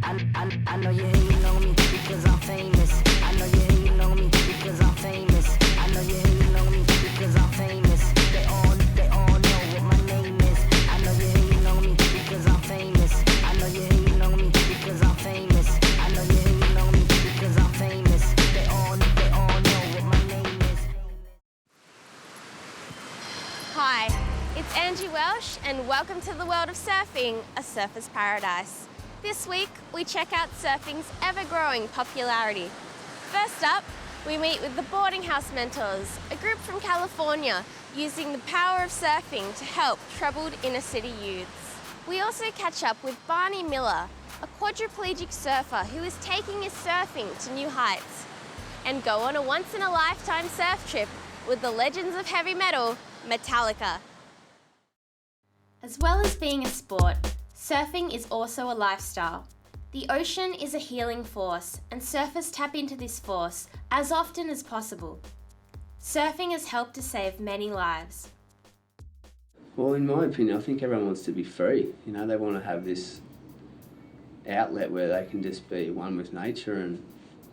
I know you're hating on me because I'm famous. I know you're hating on me because I'm famous. I know you're hating on me because I'm famous. They all know what my name is. I know you're hating on me because I'm famous. I know you're hating on me because I'm famous. I know you're hating on me because I'm famous. They all know what my name is. Hi, it's Angie Welsh and welcome to the world of surfing, a surfer's paradise. This week, we check out surfing's ever-growing popularity. First up, we meet with the Boarding House Mentors, a group from California using the power of surfing to help troubled inner-city youths. We also catch up with Barney Miller, a quadriplegic surfer who is taking his surfing to new heights, and go on a once-in-a-lifetime surf trip with the legends of heavy metal, Metallica. As well as being a sport, surfing is also a lifestyle. The ocean is a healing force, and surfers tap into this force as often as possible. Surfing has helped to save many lives. Well, in my opinion, I think everyone wants to be free. You know, they want to have this outlet where they can just be one with nature and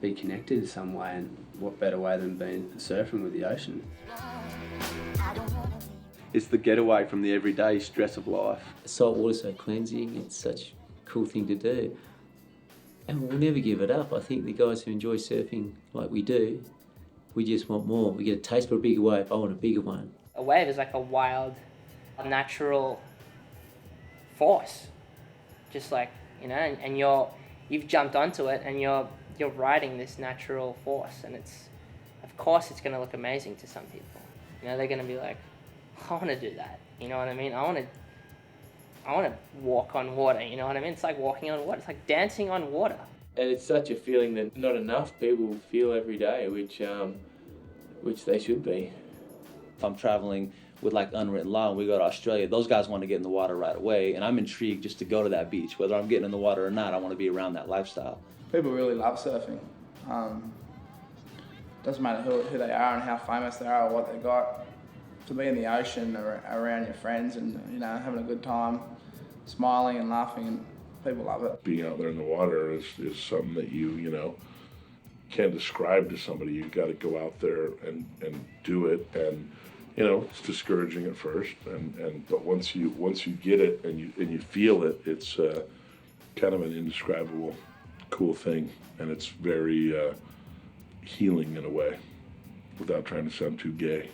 be connected in some way, and what better way than being surfing with the ocean? It's the getaway from the everyday stress of life. Salt water's so cleansing, it's such a cool thing to do. And we'll never give it up. I think the guys who enjoy surfing like we do, we just want more. We get a taste for a bigger wave, I want a bigger one. A wave is like a wild, natural force. Just like, you know, and you've jumped onto it and you're riding this natural force, and of course it's gonna look amazing to some people. You know, they're gonna be like, I want to do that. You know what I mean? I want to walk on water. You know what I mean? It's like walking on water. It's like dancing on water. And it's such a feeling that not enough people feel every day, which they should be. If I'm traveling with like unwritten law and we go to Australia, those guys want to get in the water right away, and I'm intrigued just to go to that beach. Whether I'm getting in the water or not, I want to be around that lifestyle. People really love surfing. Doesn't matter who they are and how famous they are or what they got. To be in the ocean around your friends and, you know, having a good time, smiling and laughing, and people love it. Being out there in the water is something that you know, can't describe to somebody. You've got to go out there and do it, and, you know, it's discouraging at first, but once you get it and you feel it, it's kind of an indescribable cool thing, and it's very healing in a way, without trying to sound too gay.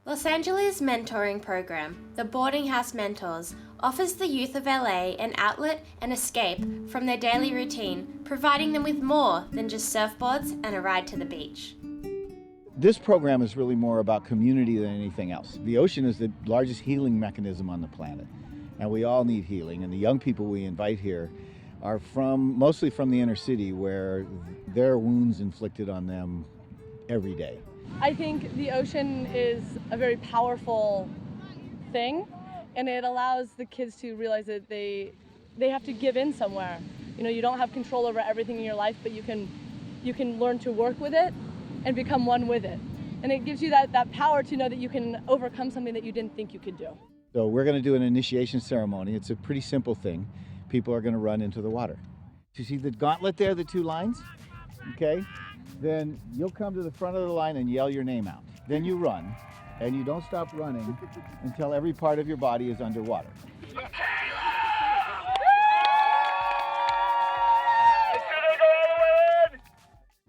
Los Angeles' mentoring program, the Boarding House Mentors, offers the youth of LA an outlet and escape from their daily routine, providing them with more than just surfboards and a ride to the beach. This program is really more about community than anything else. The ocean is the largest healing mechanism on the planet, and we all need healing, and the young people we invite here are mostly from the inner city, where there are wounds inflicted on them every day. I think the ocean is a very powerful thing, and it allows the kids to realize that they have to give in somewhere. You know, you don't have control over everything in your life, but you can learn to work with it and become one with it. And it gives you that power to know that you can overcome something that you didn't think you could do. So we're going to do an initiation ceremony. It's a pretty simple thing. People are going to run into the water. You see the gauntlet there, the two lines? Okay? Then you'll come to the front of the line and yell your name out. Then you run, and you don't stop running until every part of your body is underwater.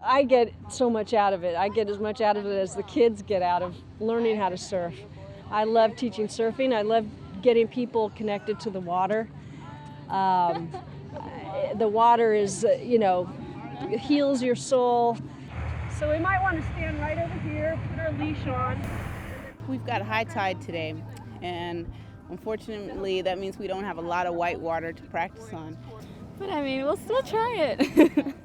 I get so much out of it. I get as much out of it as the kids get out of learning how to surf. I love teaching surfing. I love getting people connected to the water. The water is, heals your soul. So we might want to stand right over here, put our leash on. We've got high tide today, and unfortunately that means we don't have a lot of white water to practice on. But I mean, we'll still try it.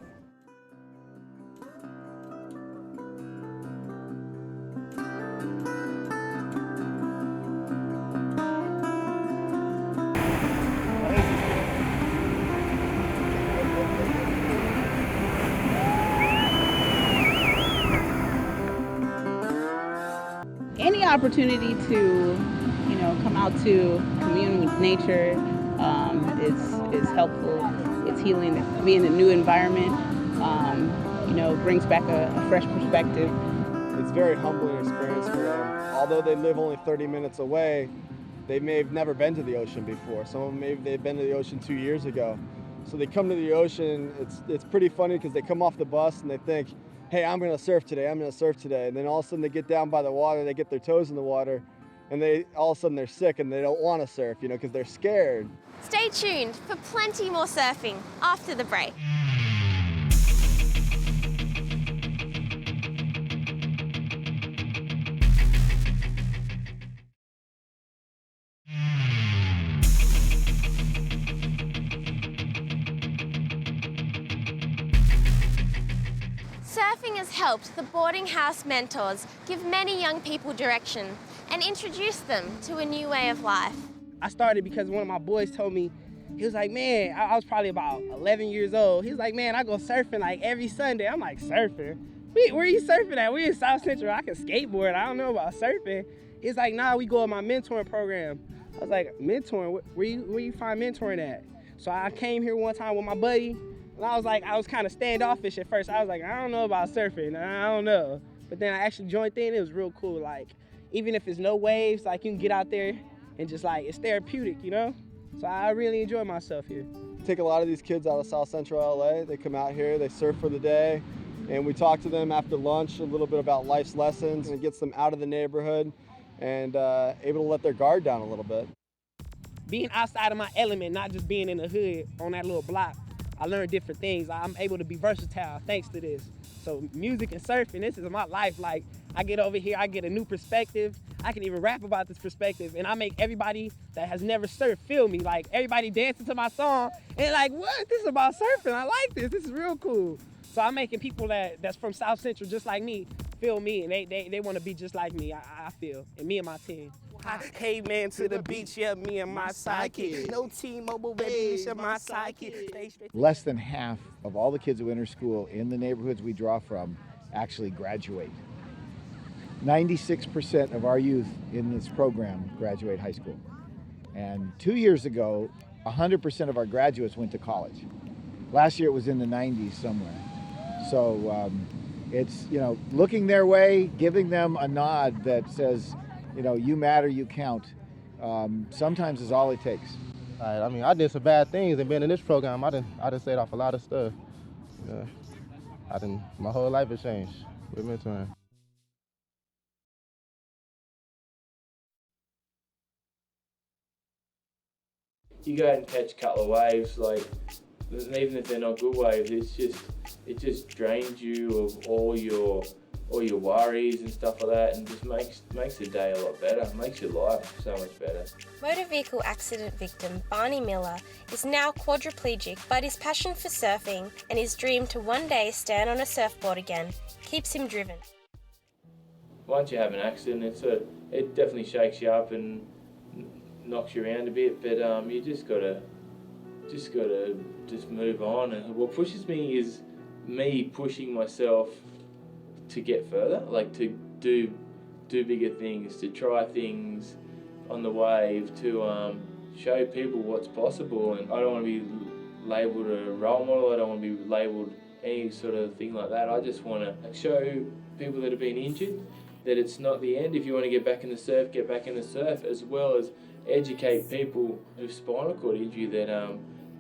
Any opportunity to, come out to commune with nature, It's helpful. It's healing. Being in a new environment, brings back a fresh perspective. It's a very humbling experience for them. Although they live only 30 minutes away, they may have never been to the ocean before. Some of them maybe they've been to the ocean 2 years ago. So they come to the ocean. It's pretty funny because they come off the bus and they think, hey, I'm gonna surf today, I'm gonna surf today. And then all of a sudden they get down by the water, they get their toes in the water, and all of a sudden they're sick and they don't wanna surf, because they're scared. Stay tuned for plenty more surfing after the break. Surfing has helped the boarding house mentors give many young people direction and introduce them to a new way of life. I started because one of my boys told me, he was like, man, I was probably about 11 years old. He was like, man, I go surfing like every Sunday. I'm like, surfing? Where are you surfing at? We in South Central. I can skateboard. I don't know about surfing. He's like, nah, we go on my mentoring program. I was like, mentoring? Where you find mentoring at? So I came here one time with my buddy. And I was kind of standoffish at first. I was like, I don't know about surfing. I don't know. But then I actually joined in. It was real cool. Like, even if there's no waves, like you can get out there and just like, it's therapeutic, So I really enjoy myself here. Take a lot of these kids out of South Central LA. They come out here, they surf for the day, and we talk to them after lunch a little bit about life's lessons, and it gets them out of the neighborhood and able to let their guard down a little bit. Being outside of my element, not just being in the hood on that little block, I learned different things. I'm able to be versatile thanks to this. So music and surfing, this is my life. Like, I get over here, I get a new perspective. I can even rap about this perspective, and I make everybody that has never surfed feel me. Like, everybody dancing to my song, and like, what? This is about surfing. I like this. This is real cool. So I'm making people that's from South Central just like me feel me, and they want to be just like me, I feel, and me and my team. Hey man, to the beach, yeah, me and my sidekick. No T-Mobile, baby, it's my sidekick. Less than half of all the kids who enter school in the neighborhoods we draw from actually graduate. 96% of our youth in this program graduate high school. And 2 years ago, 100% of our graduates went to college. Last year it was in the 90s somewhere. So it's, looking their way, giving them a nod that says, you matter, you count, sometimes is all it takes. I did some bad things, and being in this program, I done set off a lot of stuff. My whole life has changed with mentoring. You go out and catch a couple of waves, like, even if they're not good waves, it just drains you of all your worries and stuff like that, and just makes the day a lot better, makes your life so much better. Motor vehicle accident victim Barney Miller is now quadriplegic, but his passion for surfing and his dream to one day stand on a surfboard again keeps him driven. Once you have an accident, it definitely shakes you up and knocks you around a bit, but you just gotta move on. And what pushes me is me pushing myself to get further, like to do bigger things, to try things on the wave, to show people what's possible. And I don't want to be labelled a role model, I don't want to be labelled any sort of thing like that. I just want to show people that have been injured that it's not the end. If you want to get back in the surf, get back in the surf, as well as educate people with spinal cord injury that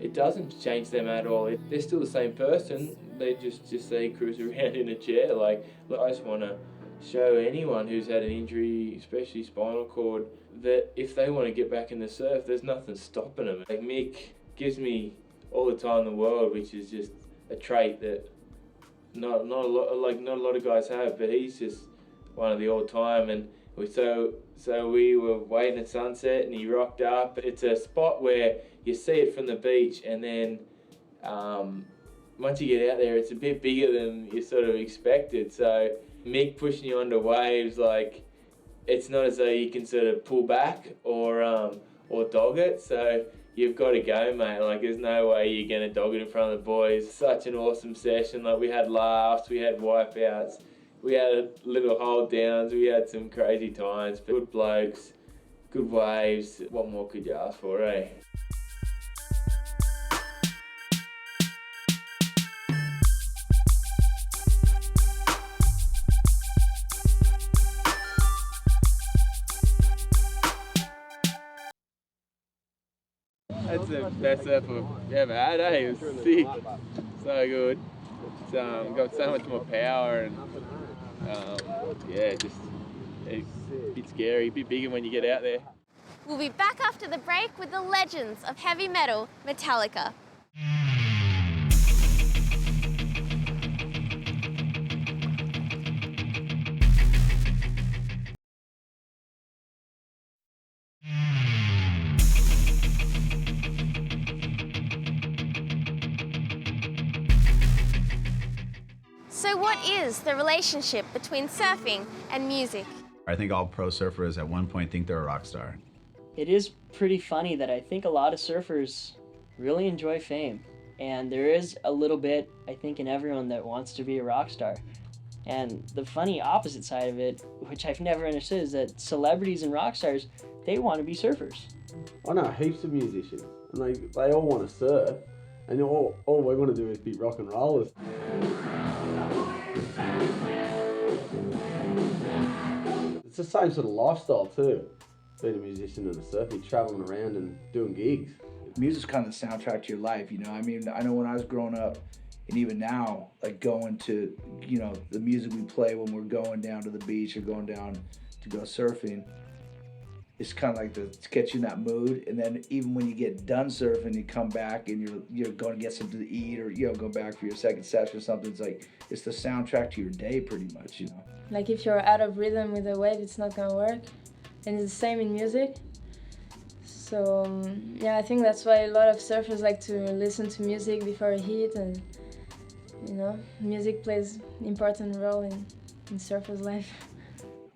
it doesn't change them at all. They're still the same person. They just they cruise around in a chair. Like, I just want to show anyone who's had an injury, especially spinal cord, that if they want to get back in the surf, there's nothing stopping them. Like, Mick gives me all the time in the world, which is just a trait that not a lot of guys have, but he's just one of the all time. And so we were waiting at sunset, and he rocked up. It's a spot where you see it from the beach, and then once you get out there, it's a bit bigger than you sort of expected. So Mick pushing you onto waves, like, it's not as though you can sort of pull back or dog it. So you've got to go, mate. Like, there's no way you're going to dog it in front of the boys. Such an awesome session. Like, we had laughs, we had wipeouts, we had little hold downs, we had some crazy times. But good blokes, good waves. What more could you ask for, eh? That's the best surf I've ever had, eh? It was sick. So good. It's got so much more power and just it's a bit scary, a bit bigger when you get out there. We'll be back after the break with the legends of heavy metal, Metallica. So what is the relationship between surfing and music? I think all pro surfers at one point think they're a rock star. It is pretty funny that I think a lot of surfers really enjoy fame. And there is a little bit, I think, in everyone that wants to be a rock star. And the funny opposite side of it, which I've never understood, is that celebrities and rock stars, they want to be surfers. I know heaps of musicians, and they all want to surf, and all we want to do is be rock and rollers. It's the same sort of lifestyle too, being a musician and a surfer, travelling around and doing gigs. Music's kind of the soundtrack to your life, you know? I mean, I know when I was growing up, and even now, like going to, you know, the music we play when we're going down to the beach or going down to go surfing, it's kind of like to get you in that mood. And then even when you get done surfing, you come back and you're going to get something to eat or, you know, go back for your second session or something. It's like, it's the soundtrack to your day pretty much, you know? Like if you're out of rhythm with the wave, it's not gonna work. And it's the same in music. So yeah, I think that's why a lot of surfers like to listen to music before a hit, and you know, music plays an important role in surfers' life.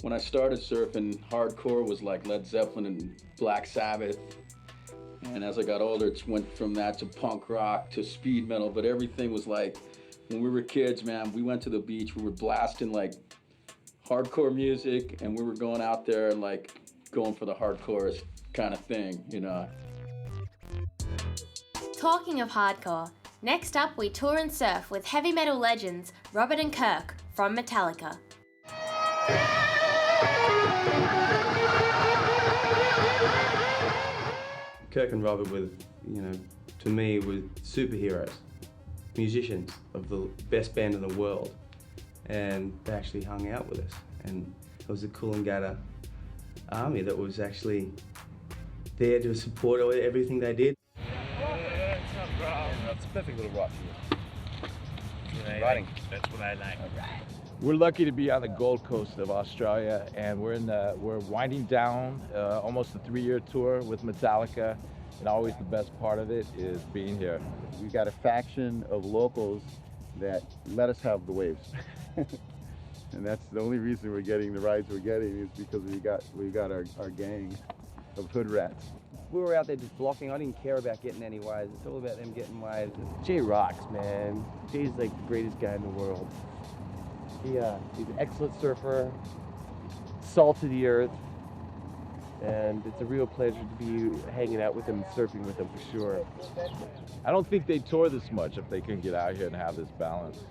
When I started surfing, hardcore was like Led Zeppelin and Black Sabbath. And as I got older, it went from that to punk rock to speed metal, but everything was like, when we were kids, man, we went to the beach, we were blasting like hardcore music, and we were going out there and like going for the hardcore kind of thing, you know. Talking of hardcore, next up we tour and surf with heavy metal legends Robert and Kirk from Metallica. Kirk and Robert were, you know, to me were superheroes, musicians of the best band in the world, and they actually hung out with us, and it was a Coolangatta army that was actually there to support everything they did. It's a perfect little rock here. Riding. That's what I like. We're lucky to be on the Gold Coast of Australia, and we're winding down almost a 3-year tour with Metallica, and always the best part of it is being here. We've got a faction of locals that let us have the waves. And that's the only reason we're getting the rides we're getting, is because we got our gang of hood rats. We were out there just blocking. I didn't care about getting any waves. It's all about them getting waves. Jay rocks, man. Jay's like the greatest guy in the world. He's an excellent surfer, salt of the earth, and it's a real pleasure to be hanging out with him and surfing with him for sure. I don't think they tour this much if they can get out here and have this balance.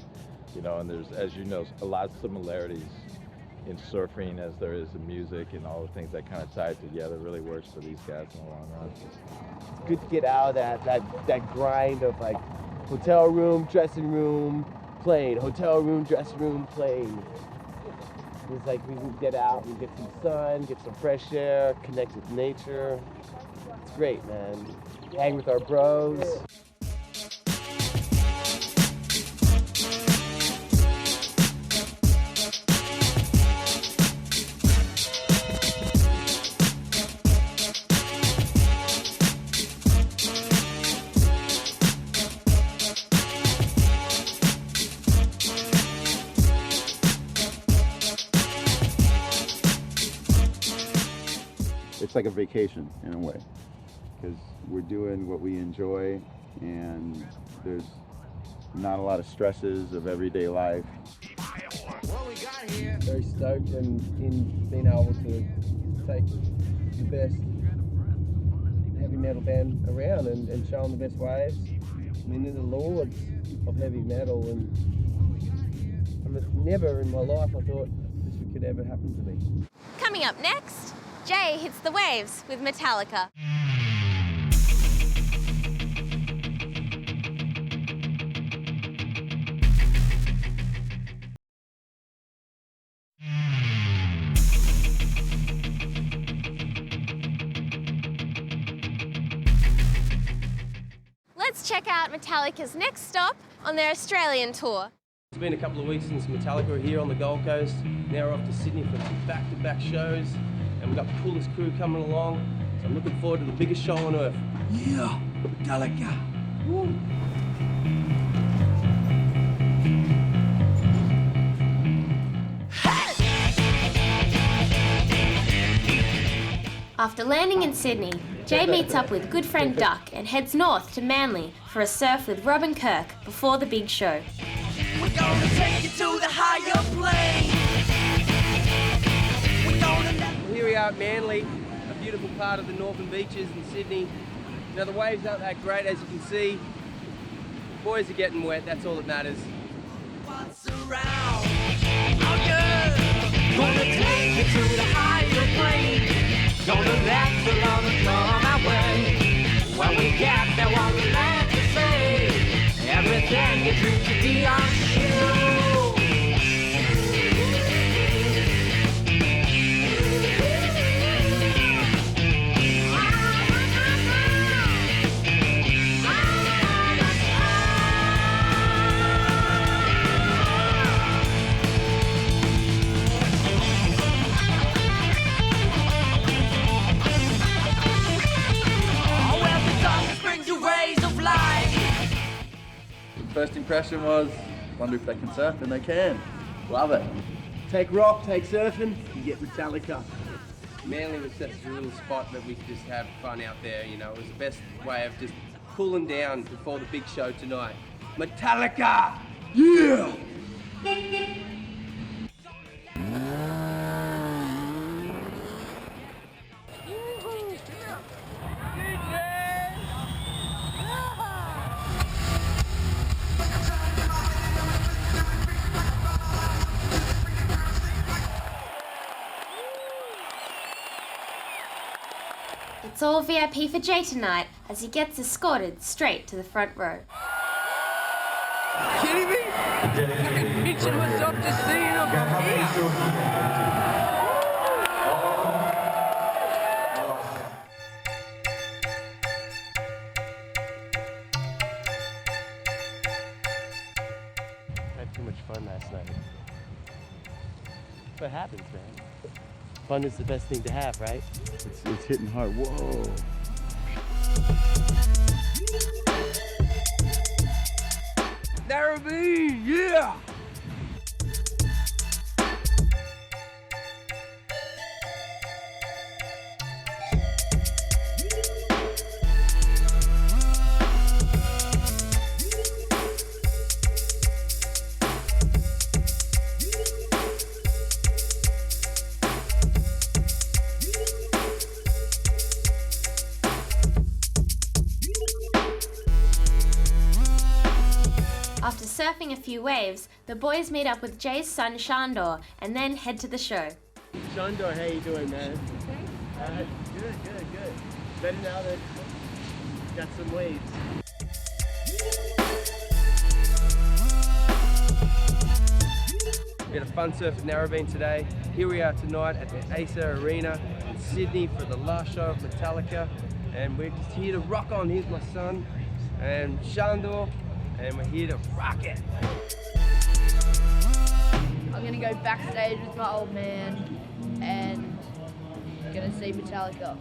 You know, and there's, as you know, a lot of similarities in surfing as there is in music, and all the things that kind of tie it together really works for these guys in the long run. It's good to get out of that grind of like hotel room, dressing room, plane, hotel room, dressing room, plane. It's like we can get out and get some sun, get some fresh air, connect with nature. It's great, man. Hang with our bros. It's like a vacation in a way, because we're doing what we enjoy, and there's not a lot of stresses of everyday life. Very stoked in being able to take the best heavy metal band around and show them the best waves. I mean, they're the lords of heavy metal, and never in my life I thought this could ever happen to me. Coming up next, Jay hits the waves with Metallica. Let's check out Metallica's next stop on their Australian tour. It's been a couple of weeks since Metallica were here on the Gold Coast. Now we're off to Sydney for back-to-back shows, and we've got the coolest crew coming along. So I'm looking forward to the biggest show on earth. Yeah, Metallica. Woo. After landing in Sydney, Jay meets up with good friend Duck and heads north to Manly for a surf with Rob and Kirk before the big show. We're gonna take you to the higher plane. Well, here we are at Manly, a beautiful part of the northern beaches in Sydney. Now the waves aren't that great, as you can see. The boys are getting wet, that's all that matters. What's around? Oh yeah! Gonna take you to the higher plane. Gonna let the love come our way. When we get there, what we like to say. Everything is true to be on you. First impression was, wonder if they can surf, and they can. Love it. Take rock, take surfing, you get Metallica. Manly was such a little spot that we could just have fun out there, you know. It was the best way of just cooling down before the big show tonight. Metallica! Yeah! It's all VIP for Jay tonight as he gets escorted straight to the front row. Kidding me? Fucking picture myself just seeing him from here. I had too much fun last night. What happens, man? Fun is the best thing to have, right? It's hitting hard. Whoa. Narrowby, yeah! After surfing a few waves, the boys meet up with Jay's son Shandor and then head to the show. Shandor, how you doing, man? Good. Better now that got some waves. We had a fun surf at Narrabeen today. Here we are tonight at the Acer Arena in Sydney for the last show of Metallica. And we're just here to rock on. Here's my son and Shandor. And we're here to rock it. I'm gonna go backstage with my old man and gonna see Metallica.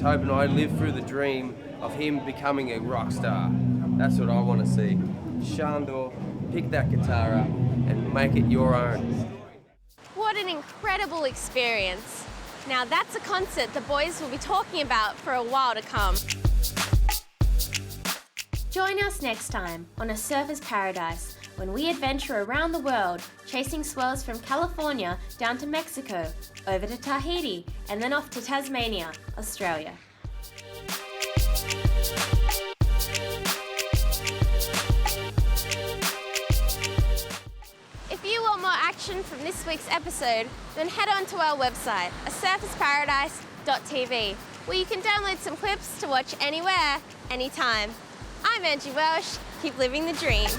hoping I live through the dream of him becoming a rock star. That's what I want to see. Shandor, pick that guitar up and make it your own. What an incredible experience. Now that's a concert the boys will be talking about for a while to come. Join us next time on A Surfer's Paradise when we adventure around the world, chasing swells from California down to Mexico, over to Tahiti, and then off to Tasmania, Australia. If you want more action from this week's episode, then head on to our website, asurfersparadise.tv, where you can download some clips to watch anywhere, anytime. I'm Angie Welsh. Keep living the dream.